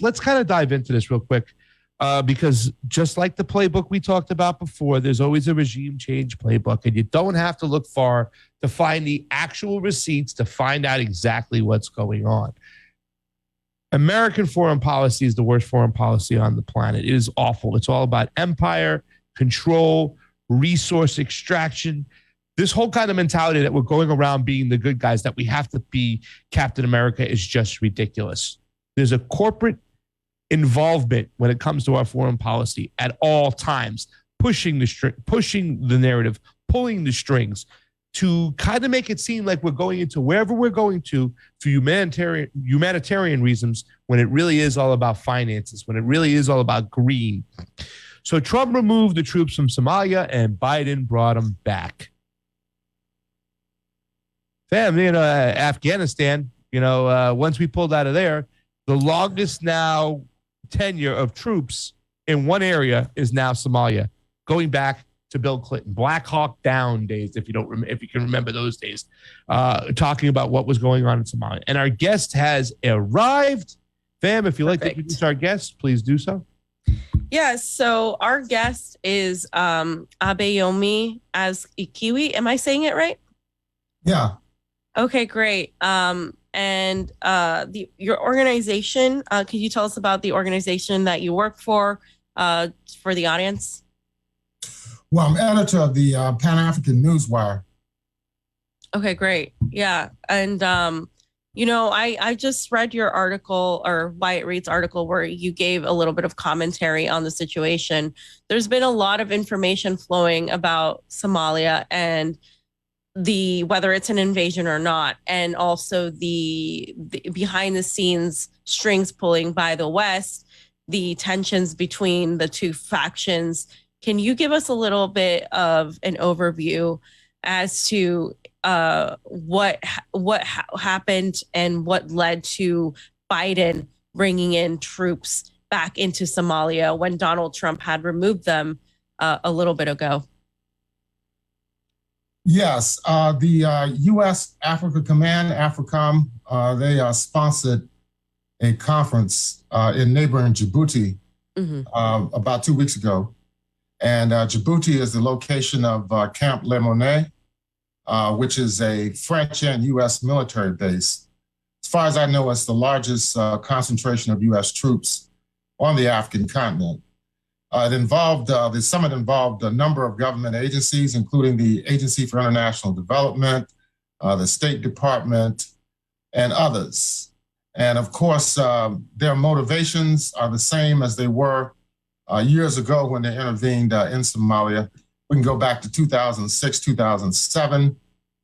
let's kind of dive into this real quick. Because just like the playbook we talked about before, there's always a regime change playbook, and you don't have to look far to find the actual receipts to find out exactly what's going on. American foreign policy is the worst foreign policy on the planet. It is awful. It's all about empire, control, resource extraction. This whole kind of mentality that we're going around being the good guys, that we have to be Captain America, is just ridiculous. There's a corporate involvement when it comes to our foreign policy at all times, pushing the narrative, pulling the strings to kind of make it seem like we're going into wherever we're going to for humanitarian reasons, when it really is all about finances, when it really is all about green. So Trump removed the troops from Somalia and Biden brought them back. Fam, Afghanistan, once we pulled out of there, the longest now tenure of troops in one area is now Somalia, going back to Bill Clinton, Black Hawk Down days, if you can remember those days, talking about what was going on in Somalia. And our guest has arrived. Fam, if you'd like to introduce our guest, please do so. Yes, so our guest is Abayomi as Ikiwi. Am I saying it right? Yeah. Okay, great. And your organization, could you tell us about the organization that you work for the audience? Well, I'm editor of the Pan-African Newswire. Okay, great. Yeah. And, I just read your article, or Wyatt Reed's article, where you gave a little bit of commentary on the situation. There's been a lot of information flowing about Somalia and whether it's an invasion or not, and also the behind the scenes strings pulling by the West, the tensions between the two factions. Can you give us a little bit of an overview as to what happened and what led to Biden bringing in troops back into Somalia when Donald Trump had removed them a little bit ago? Yes, the U.S. Africa Command, AFRICOM, they sponsored a conference in neighboring Djibouti about 2 weeks ago. And Djibouti is the location of Camp Lemonet, which is a French and U.S. military base. As far as I know, it's the largest concentration of U.S. troops on the African continent. The summit involved a number of government agencies, including the Agency for International Development, the State Department, and others. And of course, their motivations are the same as they were years ago when they intervened in Somalia. We can go back to 2006, 2007,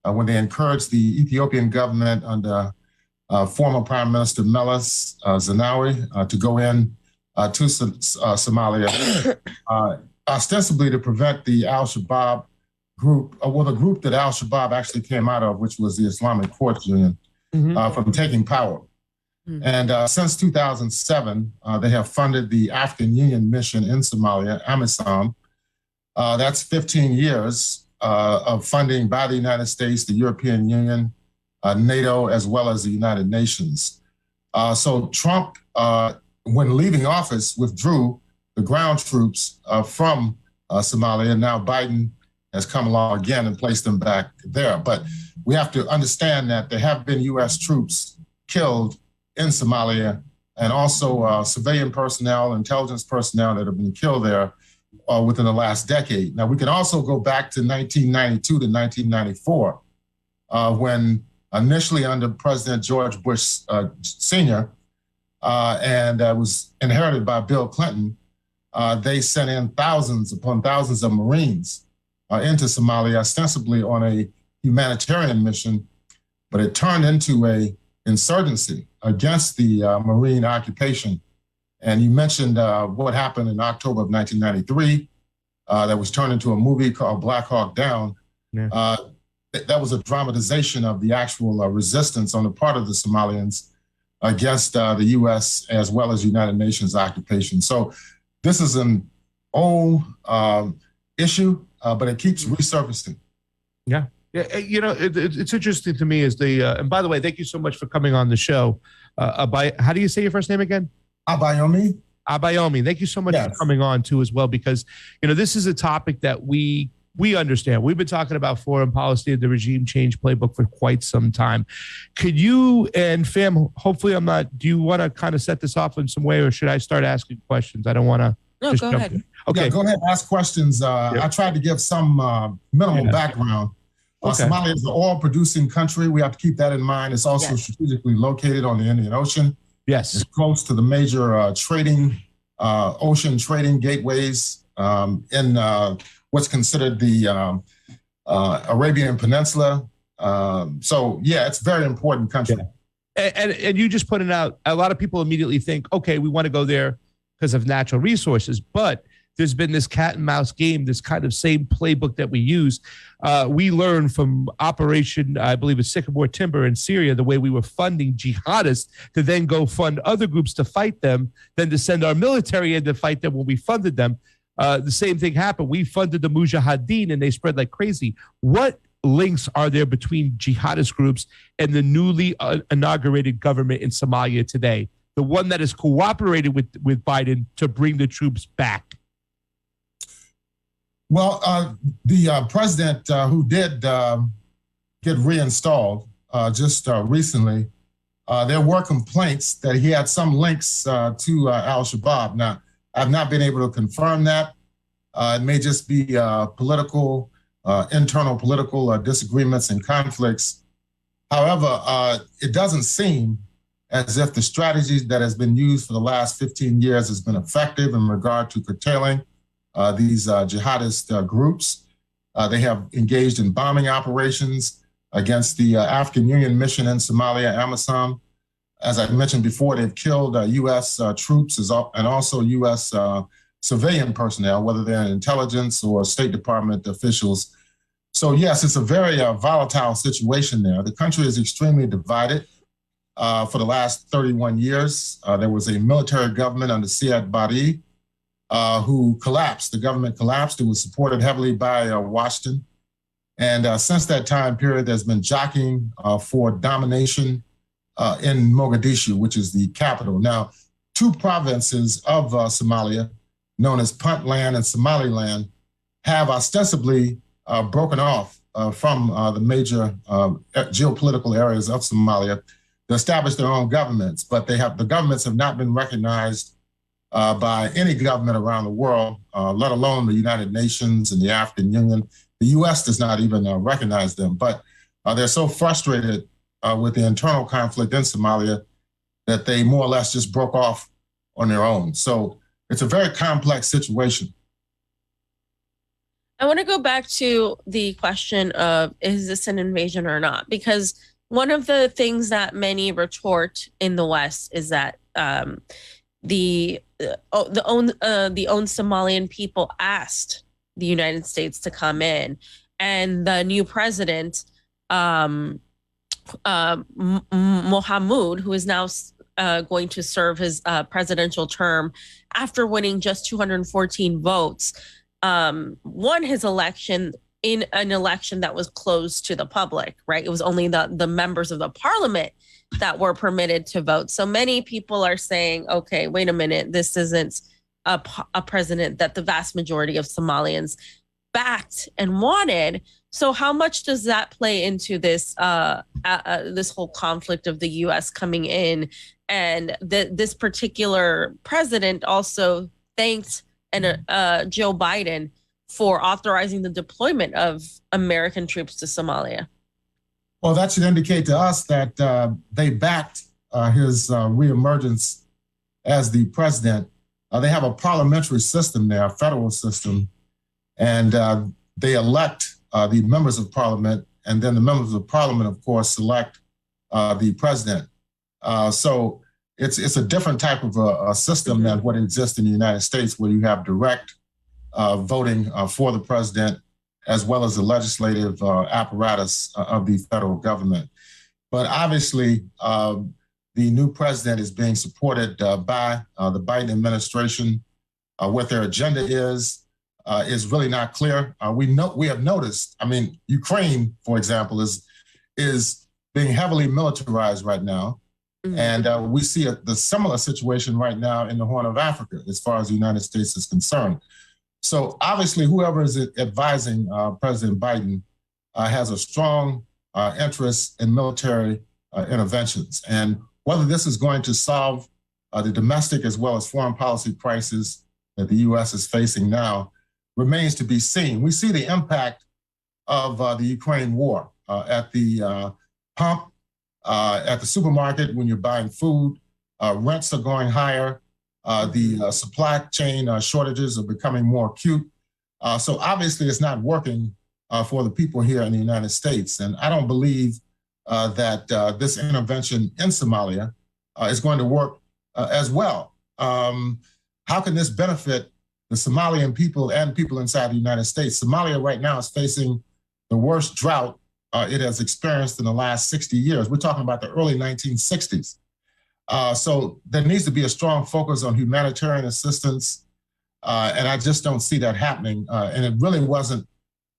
when they encouraged the Ethiopian government under former Prime Minister Meles Zenawi to go in to Somalia, ostensibly to prevent the Al-Shabaab group, the group that Al-Shabaab actually came out of, which was the Islamic Courts Union, from taking power. And since 2007, they have funded the African Union mission in Somalia, AMISOM. That's 15 years of funding by the United States, the European Union, NATO, as well as the United Nations. So Trump, when leaving office, withdrew the ground troops from Somalia. Now Biden has come along again and placed them back there. But we have to understand that there have been U.S. troops killed in Somalia, and also civilian personnel, intelligence personnel that have been killed there within the last decade. Now, we can also go back to 1992 to 1994, when initially under President George Bush Sr., and was inherited by Bill Clinton, they sent in thousands upon thousands of Marines into Somalia, ostensibly on a humanitarian mission, but it turned into a insurgency against the Marine occupation. And you mentioned what happened in October of 1993, that was turned into a movie called Black Hawk Down. Yeah. That was a dramatization of the actual resistance on the part of the Somalians against the U.S. as well as United Nations occupation. So this is an old issue, but it keeps resurfacing. Yeah. Yeah, it's interesting to me and by the way, thank you so much for coming on the show. How do you say your first name again? Abayomi? Abayomi, thank you so much for coming on too as well, because this is a topic that we understand. We've been talking about foreign policy and the regime change playbook for quite some time. Could you and fam, hopefully do you want to kind of set this off in some way, or should I start asking questions? I don't want to. No, go ahead. In. Okay. Yeah, go ahead, ask questions. I tried to give some minimal background. Somalia is an oil-producing country. We have to keep that in mind. It's also strategically located on the Indian Ocean. Yes. It's close to the major ocean trading gateways in what's considered the Arabian Peninsula. It's a very important country. Yeah. And you just pointed out, a lot of people immediately think, okay, we want to go there because of natural resources, but there's been this cat and mouse game, this kind of same playbook that we use. We learned from Operation, I believe it's Sycamore Timber in Syria, the way we were funding jihadists to then go fund other groups to fight them, then to send our military in to fight them when we funded them. The same thing happened. We funded the Mujahideen and they spread like crazy. What links are there between jihadist groups and the newly inaugurated government in Somalia today? The one that has cooperated with Biden to bring the troops back? Well, the president who did get reinstalled just recently, there were complaints that he had some links to al-Shabaab. Now, I've not been able to confirm that. It may just be internal political disagreements and conflicts. However, it doesn't seem as if the strategy that has been used for the last 15 years has been effective in regard to curtailing these jihadist groups. They have engaged in bombing operations against the African Union mission in Somalia, AMISOM. As I mentioned before, they've killed U.S. troops and also U.S. Civilian personnel, whether they're in intelligence or State Department officials. So yes, it's a very volatile situation there. The country is extremely divided. For the last 31 years, there was a military government under Siad Barre, who collapsed. The government collapsed. It was supported heavily by Washington. And since that time period, there's been jockeying for domination in Mogadishu, which is the capital. Now, two provinces of Somalia, known as Puntland and Somaliland, have ostensibly broken off from the major geopolitical areas of Somalia to establish their own governments. But the governments have not been recognized by any government around the world, let alone the United Nations and the African Union. The U.S. does not even recognize them, but they're so frustrated with the internal conflict in Somalia that they more or less just broke off on their own. So it's a very complex situation. I want to go back to the question of, is this an invasion or not? Because one of the things that many retort in the West is that the own Somalian people asked the United States to come in, and the new president, Mohamud, who is now going to serve his presidential term after winning just 214 votes, won his election in an election that was closed to the public, right? It was only the members of the parliament that were permitted to vote. So many people are saying, okay, wait a minute, this isn't a president that the vast majority of Somalians backed and wanted. So how much does that play into this this whole conflict of the U.S. coming in? And this particular president also thanked Joe Biden for authorizing the deployment of American troops to Somalia. Well, that should indicate to us that they backed his reemergence as the president. They have a parliamentary system there, a federal system, and they elect the members of parliament, and then the members of parliament, of course, select the president. So it's a different type of a system than what exists in the United States, where you have direct voting for the president, as well as the legislative apparatus of the federal government. But obviously, the new president is being supported by the Biden administration. What their agenda is really not clear. We have noticed, Ukraine, for example, is being heavily militarized right now. And we see the similar situation right now in the Horn of Africa as far as the United States is concerned. So obviously, whoever is advising President Biden has a strong interest in military interventions. And whether this is going to solve the domestic as well as foreign policy crisis that the U.S. is facing now remains to be seen. We see the impact of the Ukraine war at the pump, at the supermarket when you're buying food. Rents are going higher. The supply chain shortages are becoming more acute. So obviously it's not working for the people here in the United States. And I don't believe that this intervention in Somalia is going to work as well. How can this benefit the Somalian people and people inside the United States? Somalia right now is facing the worst drought it has experienced in the last 60 years. We're talking about the early 1960s. So there needs to be a strong focus on humanitarian assistance, and I just don't see that happening. And it really wasn't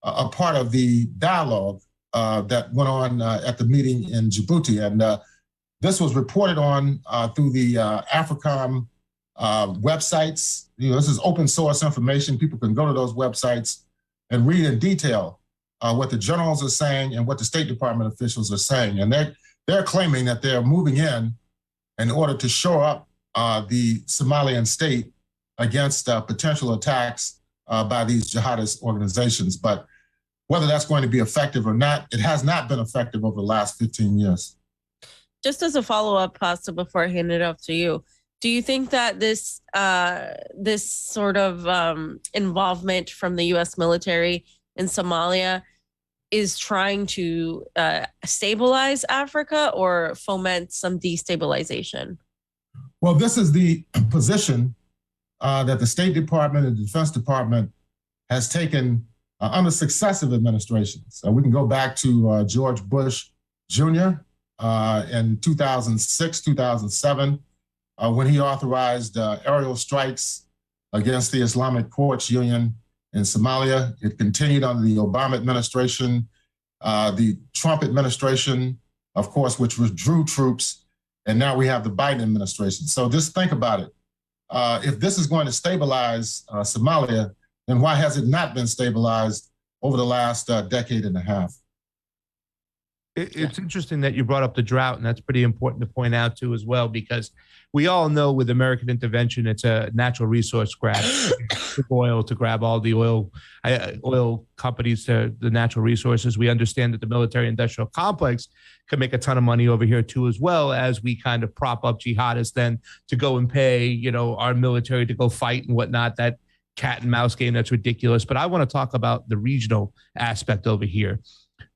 a part of the dialogue that went on at the meeting in Djibouti. And this was reported on through the AFRICOM websites. You know, this is open source information. People can go to those websites and read in detail what the generals are saying and what the State Department officials are saying. And they're claiming that they're moving in order to shore up the Somalian state against potential attacks by these jihadist organizations. But whether that's going to be effective or not, it has not been effective over the last 15 years. Just as a follow-up, Pasta, before I hand it off to you, do you think that this this sort of involvement from the U.S. military in Somalia is trying to stabilize Africa or foment some destabilization? Well, this is the position that the State Department and the Defense Department has taken under successive administrations. We can go back to George Bush Jr. In 2006, 2007, when he authorized aerial strikes against the Islamic Courts Union in Somalia. It continued under the Obama administration, the Trump administration, of course, which withdrew troops, and now we have the Biden administration. So just think about it. If this is going to stabilize Somalia, then why has it not been stabilized over the last decade and a half? It's interesting that you brought up the drought, and that's pretty important to point out too as well, because we all know with American intervention, it's a natural resource grab. Oil to grab all the oil companies to the natural resources. We understand that the military industrial complex can make a ton of money over here too, as well as we kind of prop up jihadists then to go and pay, you know, our military to go fight and whatnot. That cat and mouse game, that's ridiculous. But I want to talk about the regional aspect over here,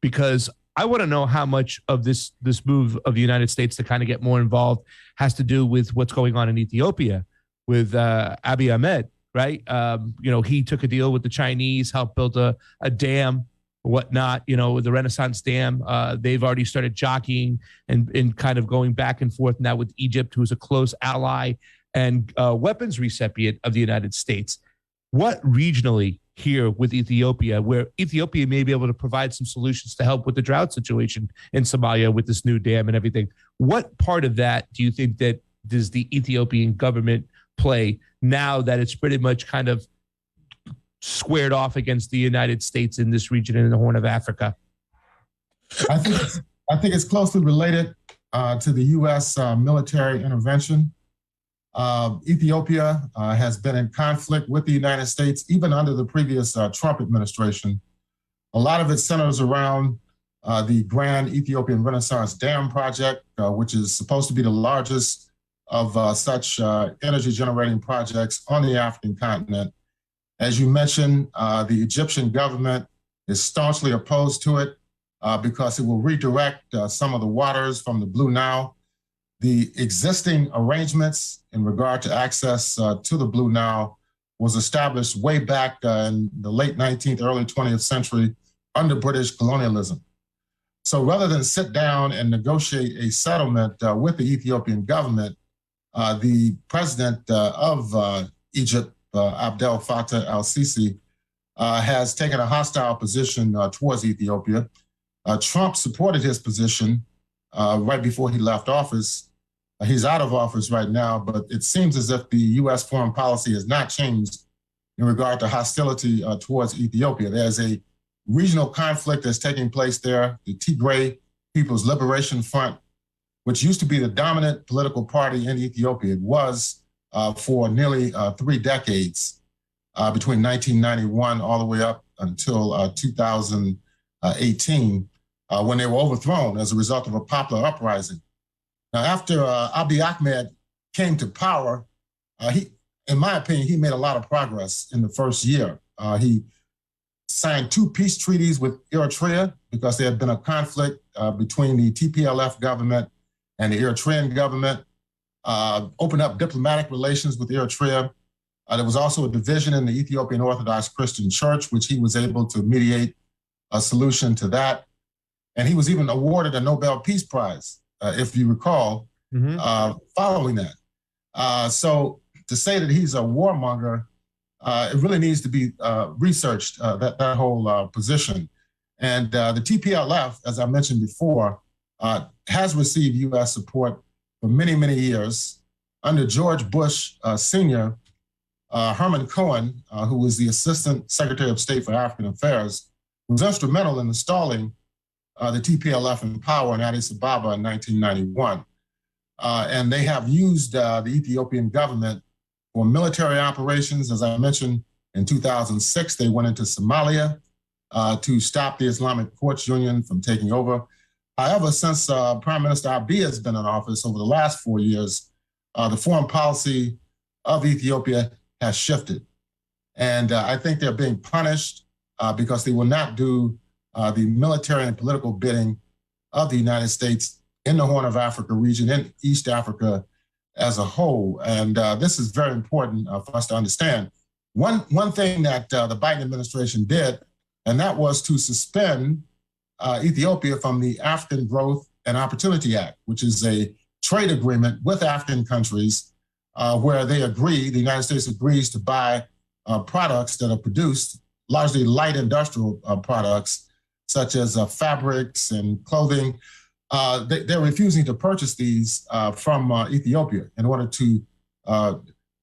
because I want to know how much of this move of the United States to kind of get more involved has to do with what's going on in Ethiopia with Abiy Ahmed, right? You know, he took a deal with the Chinese, helped build a dam, whatnot, you know, the Renaissance Dam. They've already started jockeying and kind of going back and forth now with Egypt, who's a close ally and weapons recipient of the United States. What regionally here with Ethiopia, where Ethiopia may be able to provide some solutions to help with the drought situation in Somalia with this new dam and everything, what part of that do you think that does the Ethiopian government play now that it's pretty much kind of squared off against the United States in this region and in the Horn of Africa? I think it's closely related to the U.S. Military intervention. Ethiopia has been in conflict with the United States, even under the previous Trump administration. A lot of it centers around the Grand Ethiopian Renaissance Dam project, which is supposed to be the largest of such energy generating projects on the African continent. As you mentioned, the Egyptian government is staunchly opposed to it because it will redirect some of the waters from the Blue Nile. The existing arrangements in regard to access to the Blue Nile was established way back in the late 19th, early 20th century under British colonialism. So rather than sit down and negotiate a settlement with the Ethiopian government, the president of Egypt, Abdel Fattah al-Sisi, has taken a hostile position towards Ethiopia. Trump supported his position right before he left office. He's out of office right now, but it seems as if the U.S. foreign policy has not changed in regard to hostility towards Ethiopia. There's a regional conflict that's taking place there. The Tigray People's Liberation Front, which used to be the dominant political party in Ethiopia, it was for nearly 3 decades, between 1991 all the way up until 2018, when they were overthrown as a result of a popular uprising. Now, after Abiy Ahmed came to power, in my opinion, he made a lot of progress in the first year. He signed 2 peace treaties with Eritrea because there had been a conflict between the TPLF government and the Eritrean government, opened up diplomatic relations with Eritrea. There was also a division in the Ethiopian Orthodox Christian Church, which he was able to mediate a solution to that. And he was even awarded a Nobel Peace Prize, if you recall, following that. So to say that he's a warmonger, it really needs to be researched, that whole position. And the TPLF, as I mentioned before, has received U.S. support for many, many years. Under George Bush Sr., Herman Cohen, who was the Assistant Secretary of State for African Affairs, was instrumental in installing the TPLF in power in Addis Ababa in 1991. And they have used the Ethiopian government for military operations. As I mentioned, in 2006, they went into Somalia to stop the Islamic Courts Union from taking over. However, since Prime Minister Abiy has been in office over the last 4 years, the foreign policy of Ethiopia has shifted. And I think they're being punished because they will not do the military and political bidding of the United States in the Horn of Africa region, in East Africa as a whole. And this is very important for us to understand. One thing that the Biden administration did, and that was to suspend Ethiopia from the African Growth and Opportunity Act, which is a trade agreement with African countries where they agree, the United States agrees to buy products that are produced, largely light industrial products, such as fabrics and clothing. They're refusing to purchase these from Ethiopia in order to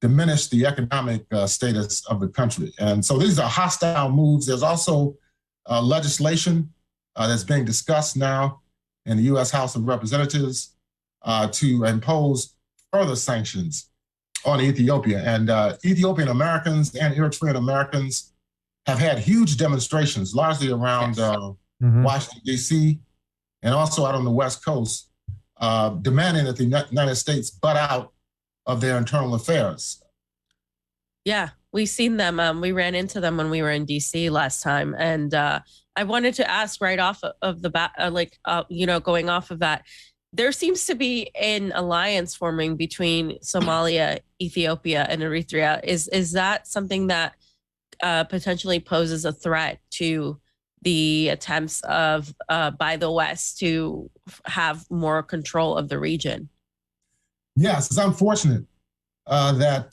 diminish the economic status of the country. And so these are hostile moves. There's also legislation that's being discussed now in the U.S. House of Representatives to impose further sanctions on Ethiopia. And Ethiopian Americans and Eritrean Americans have had huge demonstrations, largely around Washington, D.C., and also out on the West Coast, demanding that the United States butt out of their internal affairs. Yeah, we've seen them. We ran into them when we were in D.C. last time. And I wanted to ask right off of the bat, going off of that, there seems to be an alliance forming between Somalia, Ethiopia, and Eritrea. Is that something that potentially poses a threat to the attempts of by the West to have more control of the region? Yes, it's unfortunate that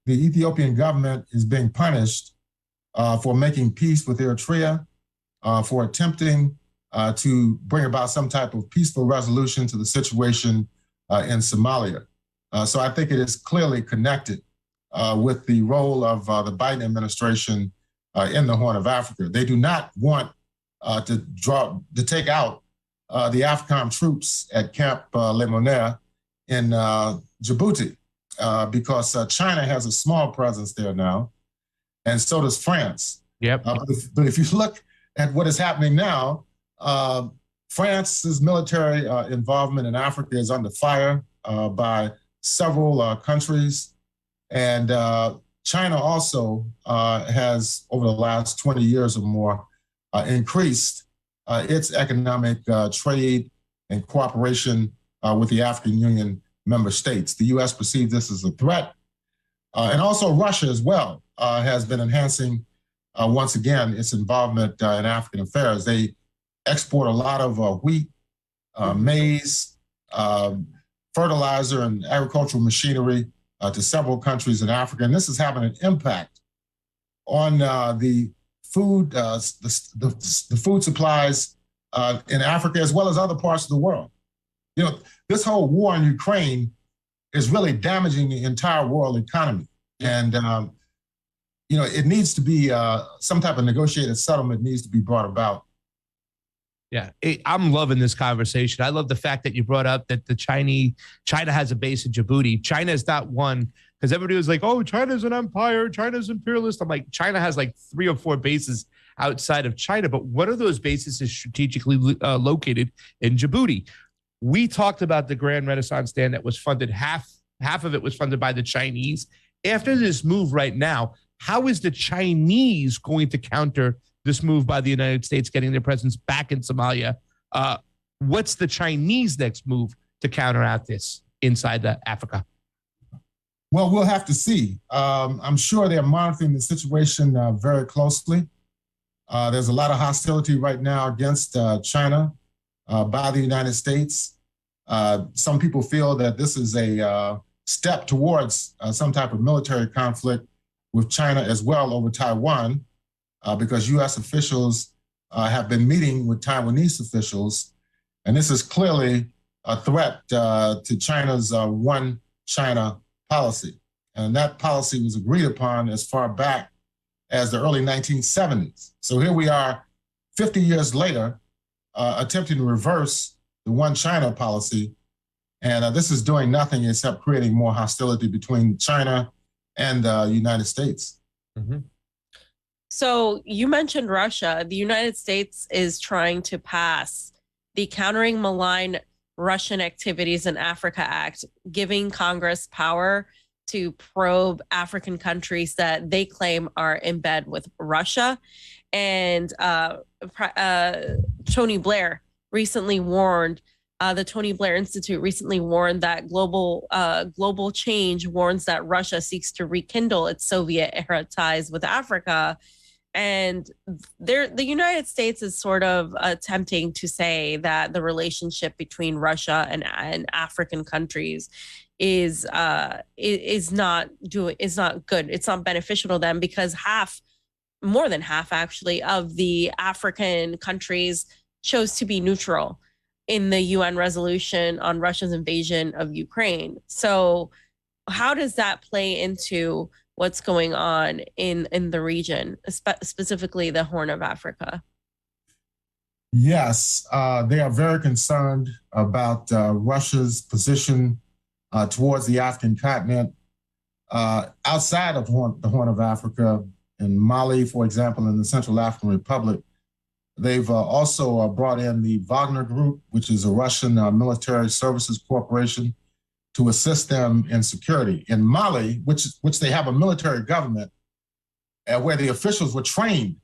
the Ethiopian government is being punished for making peace with Eritrea, for attempting to bring about some type of peaceful resolution to the situation in Somalia. So I think it is clearly connected with the role of the Biden administration in the Horn of Africa. They do not want to take out the AFRICOM troops at Camp Lemonnier in Djibouti because China has a small presence there now, and so does France. Yep. But if you look at what is happening now, France's military involvement in Africa is under fire by several countries. And China also has, over the last 20 years or more, increased its economic trade and cooperation with the African Union member states. The U.S. perceives this as a threat. And also Russia as well has been enhancing, once again, its involvement in African affairs. They export a lot of wheat, maize, fertilizer, and agricultural machinery to several countries in Africa. And this is having an impact on the food, the food supplies in Africa, as well as other parts of the world. This whole war in Ukraine is really damaging the entire world economy. And, it needs to be some type of negotiated settlement needs to be brought about. Yeah, I'm loving this conversation. I love the fact that you brought up that China has a base in Djibouti. China is not one, because everybody was like, oh, China's an empire, China's imperialist. I'm like, China has like 3 or 4 bases outside of China, but one of those bases is strategically located in Djibouti. We talked about the Grand Renaissance Stand that was funded, half of it was funded by the Chinese. After this move right now, how is the Chinese going to counter this move by the United States getting their presence back in Somalia? What's the Chinese next move to counteract this inside Africa? Well, we'll have to see. I'm sure they're monitoring the situation very closely. There's a lot of hostility right now against China by the United States. Some people feel that this is a step towards some type of military conflict with China as well over Taiwan, because U.S. officials have been meeting with Taiwanese officials. And this is clearly a threat to China's one China policy. And that policy was agreed upon as far back as the early 1970s. So here we are 50 years later, attempting to reverse the one China policy. And this is doing nothing except creating more hostility between China and the United States. Mm-hmm. So you mentioned Russia. The United States is trying to pass the Countering Malign Russian Activities in Africa Act, giving Congress power to probe African countries that they claim are in bed with Russia. And Tony Blair recently warned, the Tony Blair Institute recently warned that global change warns that Russia seeks to rekindle its Soviet-era ties with Africa. And the United States is sort of attempting to say that the relationship between Russia and African countries is not good. It's not beneficial to them, because more than half actually of the African countries chose to be neutral in the UN resolution on Russia's invasion of Ukraine. So how does that play into what's going on in the region, specifically the Horn of Africa? Yes, they are very concerned about Russia's position towards the African continent. Outside of the Horn of Africa, in Mali, for example, in the Central African Republic, they've also brought in the Wagner Group, which is a Russian military services corporation, to assist them in security. In Mali, which they have a military government, where the officials were trained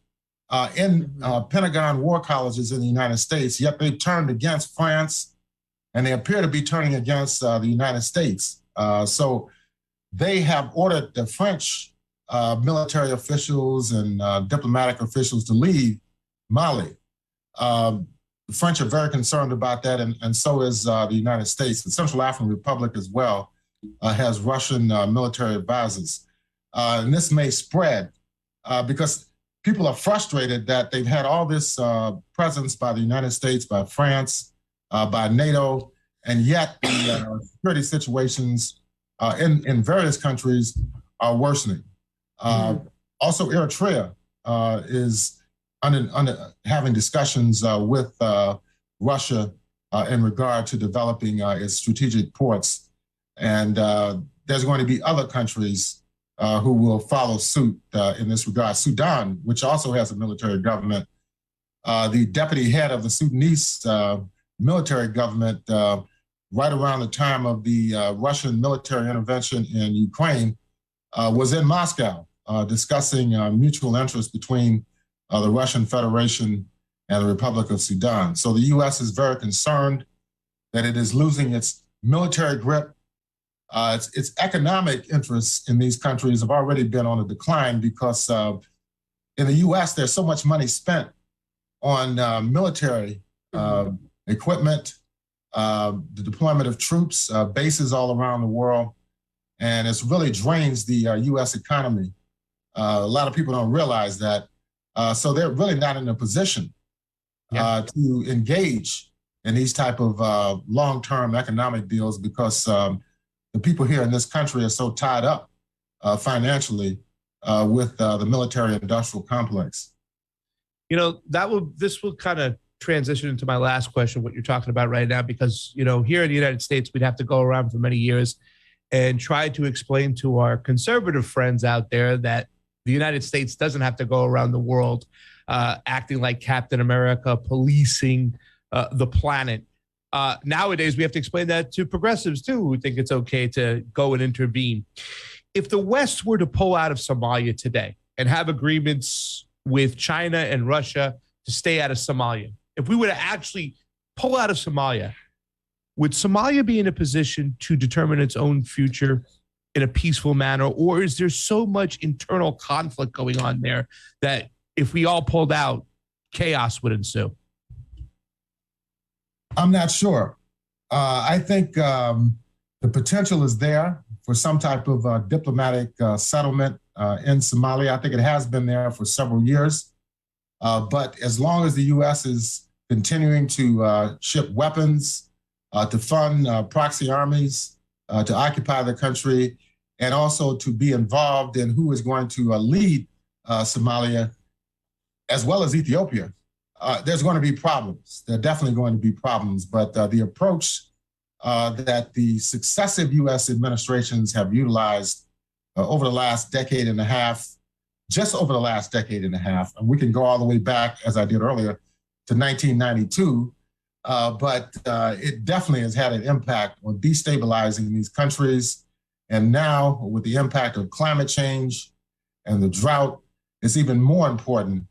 in Pentagon war colleges in the United States, yet they turned against France, and they appear to be turning against the United States. So they have ordered the French military officials and diplomatic officials to leave Mali. The French are very concerned about that, and so is the United States. The Central African Republic as well has Russian military advisors. And this may spread because people are frustrated that they've had all this presence by the United States, by France, by NATO, and yet the security situations in various countries are worsening. Also, Eritrea is having discussions with Russia in regard to developing its strategic ports. And there's going to be other countries who will follow suit in this regard. Sudan, which also has a military government, the deputy head of the Sudanese military government, right around the time of the Russian military intervention in Ukraine, was in Moscow discussing mutual interest between the Russian Federation and the Republic of Sudan. So the U.S. is very concerned that it is losing its military grip. Its economic interests in these countries have already been on a decline because in the U.S. there's so much money spent on military equipment, the deployment of troops, bases all around the world, and it's really drains the U.S. economy. A lot of people don't realize that. So they're really not in a position to engage in these type of long-term economic deals because the people here in this country are so tied up financially with the military-industrial complex. You know, this will kind of transition into my last question, what you're talking about right now, because, you know, here in the United States, we'd have to go around for many years and try to explain to our conservative friends out there that the United States doesn't have to go around the world acting like Captain America, policing the planet. Nowadays, we have to explain that to progressives, too, who think it's okay to go and intervene. If the West were to pull out of Somalia today and have agreements with China and Russia to stay out of Somalia, if we were to actually pull out of Somalia, would Somalia be in a position to determine its own future in a peaceful manner? Or is there so much internal conflict going on there that if we all pulled out, chaos would ensue? I'm not sure. I think the potential is there for some type of diplomatic settlement in Somalia. I think it has been there for several years. But as long as the U.S. is continuing to ship weapons, to fund proxy armies, to occupy the country, and also to be involved in who is going to lead Somalia, as well as Ethiopia, there's going to be problems. There are definitely going to be problems. But the approach that the successive U.S. administrations have utilized over the last decade and a half, just over the last decade and a half, and we can go all the way back, as I did earlier, to 1992, but it definitely has had an impact on destabilizing these countries. And now, with the impact of climate change and the drought, it's even more important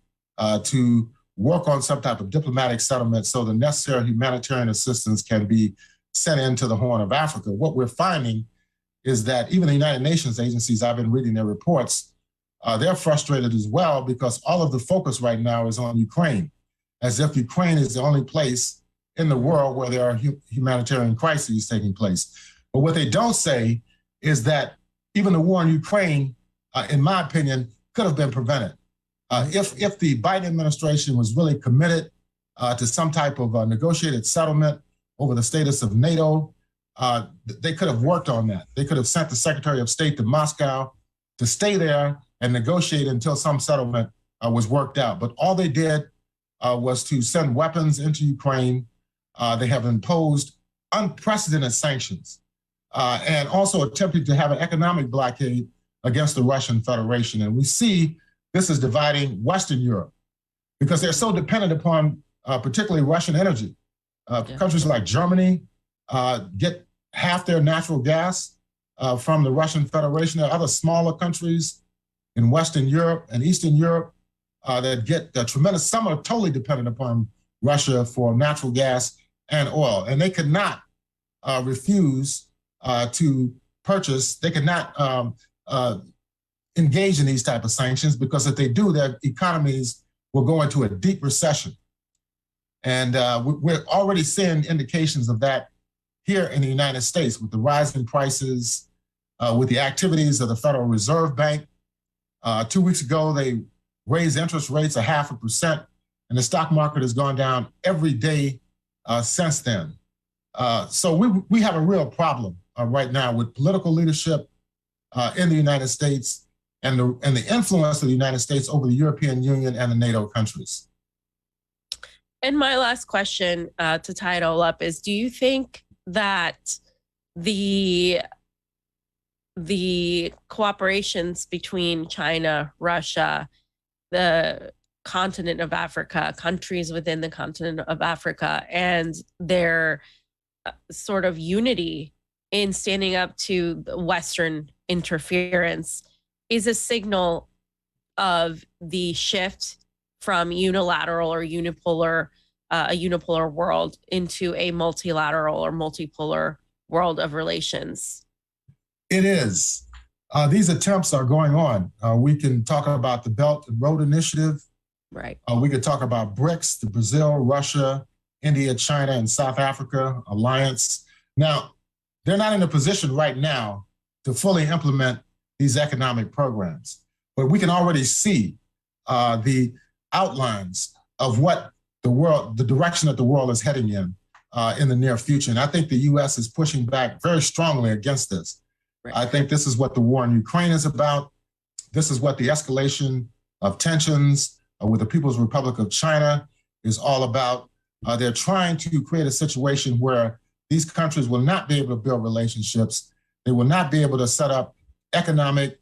to work on some type of diplomatic settlement so the necessary humanitarian assistance can be sent into the Horn of Africa. What we're finding is that even the United Nations agencies, I've been reading their reports, they're frustrated as well because all of the focus right now is on Ukraine, as if Ukraine is the only place in the world where there are humanitarian crises taking place. But what they don't say is that even the war in Ukraine, in my opinion, could have been prevented. If the Biden administration was really committed to some type of negotiated settlement over the status of NATO, they could have worked on that. They could have sent the Secretary of State to Moscow to stay there and negotiate until some settlement was worked out. But all they did was to send weapons into Ukraine. They have imposed unprecedented sanctions and also attempted to have an economic blockade against the Russian Federation. And we see this is dividing Western Europe because they're so dependent upon particularly Russian energy. Countries like Germany get half their natural gas from the Russian Federation. There are other smaller countries in Western Europe and Eastern Europe that get tremendous, some are totally dependent upon Russia for natural gas and oil. And they could not refuse to purchase, they could not engage in these type of sanctions because if they do, their economies will go into a deep recession. And we're already seeing indications of that here in the United States with the rising prices, with the activities of the Federal Reserve Bank. 2 weeks ago, they raised interest rates 0.5%, and the stock market has gone down every day since then. So we have a real problem right now with political leadership in the United States and the influence of the United States over the European Union and the NATO countries. And my last question to tie it all up is, do you think that the cooperations between China, Russia, the continent of Africa, countries within the continent of Africa, and their sort of unity in standing up to Western interference is a signal of the shift from unilateral or unipolar, a unipolar world into a multilateral or multipolar world of relations? It is. These attempts are going on. We can talk about the Belt and Road Initiative. Right. We could talk about BRICS, the Brazil, Russia, India, China, and South Africa alliance. Now, they're not in a position right now to fully implement these economic programs, but we can already see the outlines of what the direction that the world is heading in in the near future. And I think the U.S. is pushing back very strongly against this. Right. I think this is what the war in Ukraine is about. This is what the escalation of tensions with the People's Republic of China is all about. They're trying to create a situation where these countries will not be able to build relationships. They will not be able to set up economic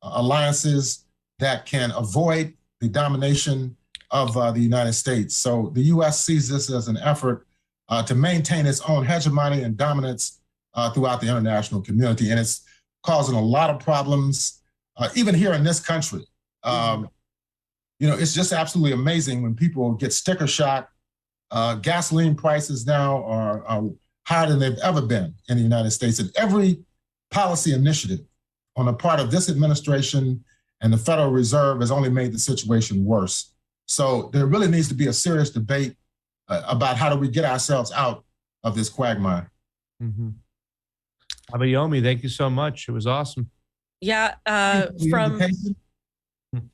alliances that can avoid the domination of the United States. So the U.S. sees this as an effort to maintain its own hegemony and dominance throughout the international community. And it's causing a lot of problems, even here in this country. It's just absolutely amazing when people get sticker shock. Gasoline prices now are higher than they've ever been in the United States. And every policy initiative on the part of this administration and the Federal Reserve has only made the situation worse. So there really needs to be a serious debate about how do we get ourselves out of this quagmire. Abayomi, thank you so much. It was awesome. Yeah,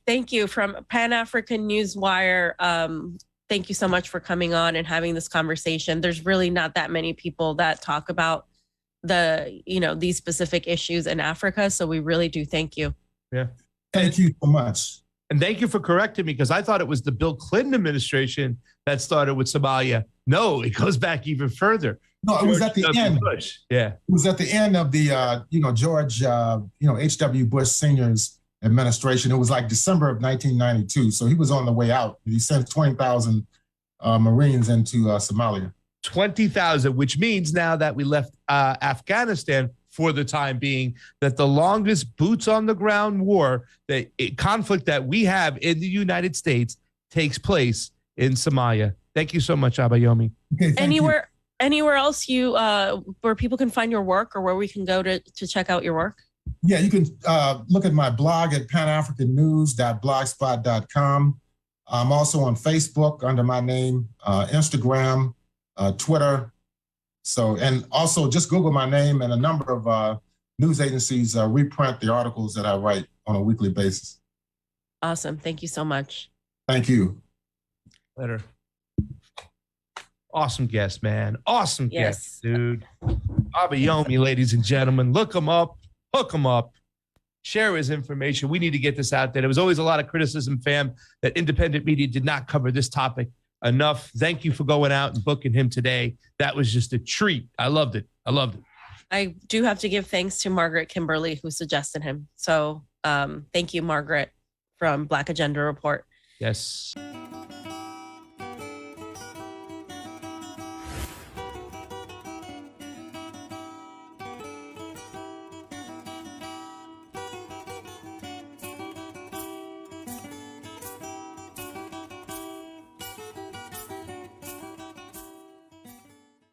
thank you from Pan-African Newswire. Thank you so much for coming on and having this conversation. There's really not that many people that talk about these specific issues in Africa. So we really do thank you. Yeah. Thank you so much. And thank you for correcting me, because I thought it was the Bill Clinton administration that started with Somalia. No, it goes back even further. No, it was at the end. Bush. Yeah. It was at the end of the, George, H.W. Bush Sr.'s administration. It was like December of 1992. So he was on the way out. He sent 20,000 Marines into Somalia. 20,000, which means now that we left Afghanistan for the time being, that the longest boots on the ground war, conflict that we have in the United States takes place in Somalia. Thank you so much, Abayomi. Okay, anywhere else where people can find your work, or where we can go to check out your work? Yeah, you can look at my blog at panafricannews.blogspot.com. I'm also on Facebook under my name, Instagram, Twitter. So, and also just Google my name, and a number of news agencies reprint the articles that I write on a weekly basis. Awesome. Thank you so much. Thank you. Later. Awesome guest, man. Awesome guest, dude. Abayomi, ladies and gentlemen, look him up, hook him up, share his information. We need to get this out there. There was always a lot of criticism, fam, that independent media did not cover this topic enough. Thank you for going out and booking him today. That was just a treat. I loved it. I do have to give thanks to Margaret Kimberly, who suggested him. So thank you, Margaret, from Black Agenda Report. Yes.